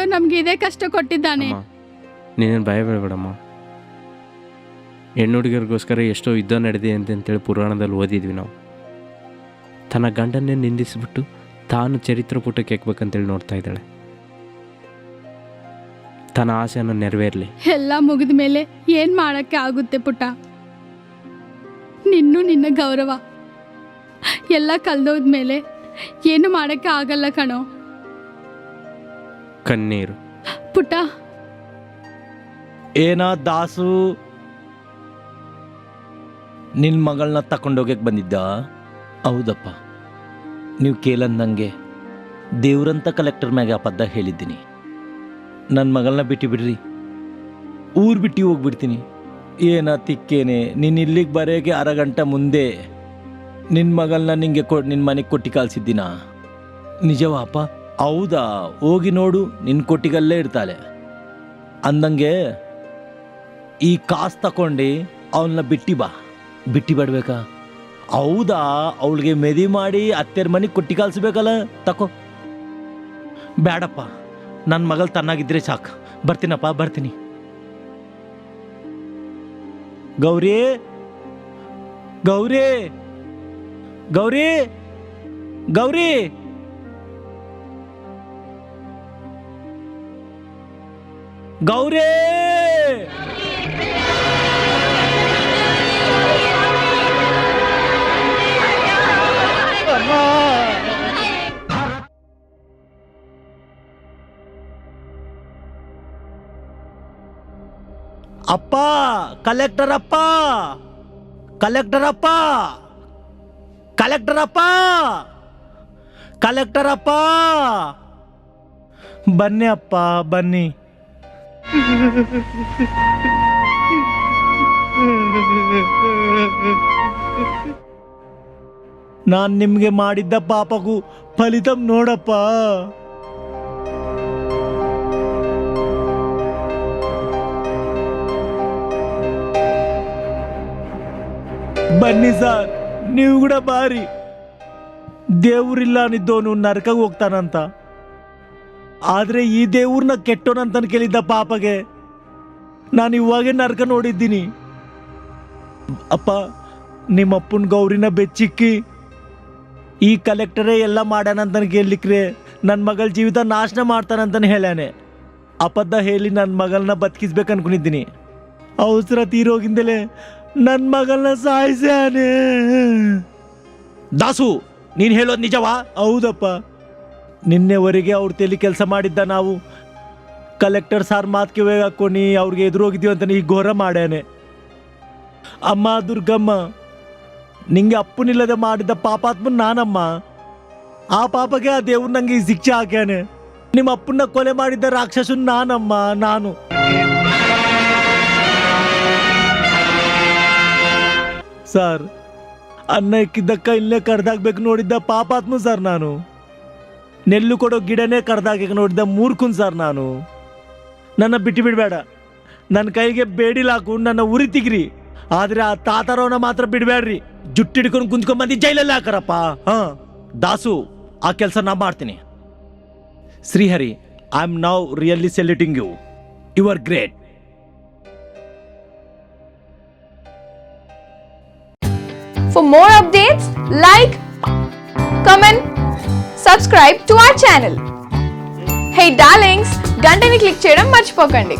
ದೇವ್ರು ನಮ್ಗೆ ಇದೇ ಕಷ್ಟ ಕೊಟ್ಟಿದ್ದಾನೆ. ನೀನೇನು ಭಯ ಬೀಳಬೇಡಮ್ಮ. ಹೆಣ್ಣು ಹುಡುಗರಿಗೋಸ್ಕರ ಎಷ್ಟೋ ಯುದ್ಧ ನಡೆದಿದೆ ಅಂತೇಳಿ ಪುರಾಣದಲ್ಲಿ ಓದಿದ್ವಿ ನಾವು. ತನ್ನ ಗಂಡನ್ನೇ ನಿಂದಿಸಿಬಿಟ್ಟು ತಾನು ಚರಿತ್ರ ಪುಟಕ್ಕೆ ಎಕ್ಬೇಕಂತೇಳಿ ನೋಡ್ತಾ ಇದ್ದಾಳೆ. ತನ್ನ ಆಸೆಯನ್ನು ನೆರವೇರಲಿ. ಎಲ್ಲ ಮುಗಿದ ಮೇಲೆ ಏನ್ ಮಾಡಕ್ಕೆ ಆಗುತ್ತೆ ಪುಟ್ಟ? ನಿನ್ನ ಗೌರವ ಎಲ್ಲ ಕಳ್ದೋದ್ಮೇಲೆ ಏನು ಮಾಡಕ್ಕೆ ಆಗಲ್ಲ ಕಣೋ. ಕಣ್ಣೀರು ಪುಟ್ಟ. ಏನ ದಾಸು, ನಿನ್ನ ಮಗಳನ್ನ ತಕೊಂಡೋಗಕ್ಕೆ ಬಂದಿದ್ದ? ಹೌದಪ್ಪ, ನೀವು ಕೇಳಂದಂಗೆ ದೇವ್ರಂತ ಕಲೆಕ್ಟರ್ ಮ್ಯಾಗೆ ಅಪದ್ಧ ಹೇಳಿದ್ದೀನಿ. ನನ್ನ ಮಗಳನ್ನ ಬಿಟ್ಟು ಬಿಡ್ರಿ, ಊರು ಬಿಟ್ಟು ಹೋಗ್ಬಿಡ್ತೀನಿ. ಏನ ತಿಕ್ಕೇನೆ, ನೀನು ಇಲ್ಲಿಗೆ ಬರೋಕ್ಕೆ ಅರಗಂಟೆ ಮುಂದೆ ನಿನ್ನ ಮಗಳನ್ನ ನಿಂಗೆ ನಿನ್ನ ಮನೆಗೆ ಕೊಟ್ಟು ಕಳಿಸಿದ್ದೀನ? ನಿಜವಾಪ? ಹೌದಾ, ಹೋಗಿ ನೋಡು, ನಿನ್ನ ಕೊಟ್ಟಿಗಲ್ಲೇ ಇರ್ತಾಳೆ. ಅಂದಂಗೆ ಈ ಕಾಸು ತಗೊಂಡು ಅವಳನ್ನ ಬಿಟ್ಟು ಬಿಡ್ಬೇಕಾ? ಹೌದಾ, ಅವಳಿಗೆ ಮೆದಿ ಮಾಡಿ ಅತ್ತೆರ ಮನೆಗೆ ಕೊಟ್ಟಿ ಕಳಿಸ್ಬೇಕಲ್ಲ, ತಕೋ. ಬೇಡಪ್ಪ, ನನ್ನ ಮಗಳು ತನ್ನಾಗಿದ್ರೆ ಸಾಕು. ಬರ್ತೀನಪ್ಪ, ಬರ್ತೀನಿ. ಗೌರಿ ಗೌರಿ ಗೌರಿ ಗೌರಿ ಗೌರಿ ಅಪ್ಪ, ಕಲೆಕ್ಟರ್ ಅಪ್ಪ, ಕಲೆಕ್ಟರ್ ಅಪ್ಪ, ಕಲೆಕ್ಟರ್ ಅಪ್ಪ, ಕಲೆಕ್ಟರ್ ಅಪ್ಪ, ಬನ್ನಿ ಅಪ್ಪ, ಬನ್ನಿ. ನಾನು ನಿಮಗೆ ಮಾಡಿದ್ದ ಪಾಪಗೂ ಫಲಿತಂ ನೋಡಪ್ಪ. ಬನ್ನಿ ಸರ್, ನೀವು ಕೂಡ ಬಾರಿ. ದೇವ್ರಿಲ್ಲ ಅನ್ನಿದ್ದವನು ನರಕಕ್ಕೆ ಹೋಗ್ತಾನಂತ, ಆದ್ರೆ ಈ ದೇವ್ರನ್ನ ಕೆಟ್ಟೋನಂತ ಕೇಳಿದ್ದ ಪಾಪಗೆ ನಾನು ಇವಾಗೇ ನರಕ ನೋಡಿದ್ದೀನಿ. ಅಪ್ಪ, ನಿಮ್ಮಪ್ಪನ ಗೌರಿನ ಬೆಚ್ಚಿಕ್ಕಿ ಈ ಕಲೆಕ್ಟರೇ ಎಲ್ಲ ಮಾಡ್ಯಾನಂತ ಕೇಳಲಿಕ್ರೆ ನನ್ನ ಮಗಳ ಜೀವಿತ ನಾಶನ ಮಾಡ್ತಾನಂತಾನೆ ಹೇಳ್ಯಾನೆ. ಅಪದ್ಧ ಹೇಳಿ ನನ್ನ ಮಗಳನ್ನ ಬದುಕಿಸ್ಬೇಕು ಅನ್ಕೊಂಡಿದ್ದೀನಿ. ಅವಸರ ತೀರೋಗಿಂದಲೇ ನನ್ನ ಮಗಳನ್ನ ಸಾಯಿಸ್ಯಾನೆ. ದಾಸು, ನೀನು ಹೇಳೋದು ನಿಜವಾ? ಹೌದಪ್ಪ, ನಿನ್ನೆವರೆಗೆ ಅವ್ರ ತಲೆ ಕೆಲಸ ಮಾಡಿದ್ದ ನಾವು ಕಲೆಕ್ಟರ್ ಸಾರ್ ಮಾತು ಕಿವಿಗೆ ಹಾಕ್ಕೊಂಡು ಅವ್ರಿಗೆ ಎದುರೋಗಿದ್ದೀವಿ ಅಂತ ಈ ಘೋರ ಮಾಡ್ಯಾನೆ. ಅಮ್ಮ ದುರ್ಗಮ್ಮ, ನಿಂಗೆ ಅಪ್ಪನಿಲ್ಲದೆ ಮಾಡಿದ್ದ ಪಾಪಾತ್ಮನ್ ನಾನಮ್ಮ. ಆ ಪಾಪಗೆ ಆ ದೇವ್ರು ನಂಗೆ ಈ ಶಿಕ್ಷೆ ಹಾಕ್ಯಾನೆ. ನಿಮ್ಮ ಅಪ್ಪನ್ನ ಕೊಲೆ ಮಾಡಿದ್ದ ರಾಕ್ಷಸನ್ ನಾನಮ್ಮ, ನಾನು. ಸರ್, ಅನ್ನ ಇಕ್ಕಿದ್ದಕ್ಕ ಇಲ್ಲೇ ಕಡ್ದಾಕ್ಬೇಕು ನೋಡಿದ್ದ ಪಾಪಾತ್ಮ ಸರ್ ನಾನು. ನೆಲ್ಲು ಕೊಡೋ ಗಿಡನೇ ಕಡ್ದಾಕ ನೋಡಿದ್ದ ಮೂರ್ಖುನ್ ಸರ್ ನಾನು. ನನ್ನ ಬಿಟ್ಟು ಬಿಡಬೇಡ, ನನ್ನ ಕೈಗೆ ಬೇಡಿಲ್ ಹಾಕು ನನ್ನ ಉರಿ ತಿಗ್ರಿ. ಆದ್ರೆ ಆ ತಾತಾರವನ್ನ ಮಾತ್ರ ಬಿಡಬೇಡ್ರಿ. ಜುಟ್ಟಿಡ್ಕೊಂಡು ಕುಂತ್ಕೊಂಡ್ಬಂದು ಜೈಲಲ್ಲಿ ಹಾಕರಪ್ಪ. ಹಾ ದಾಸು, ಆ ಕೆಲಸ ನಾ ಮಾಡ್ತೀನಿ. Srihari, I am now really saluting you. You are great. For more updates, like, comment, subscribe to our channel. Hey darlings, గంటని click చేయడం మర్చిపోకండి.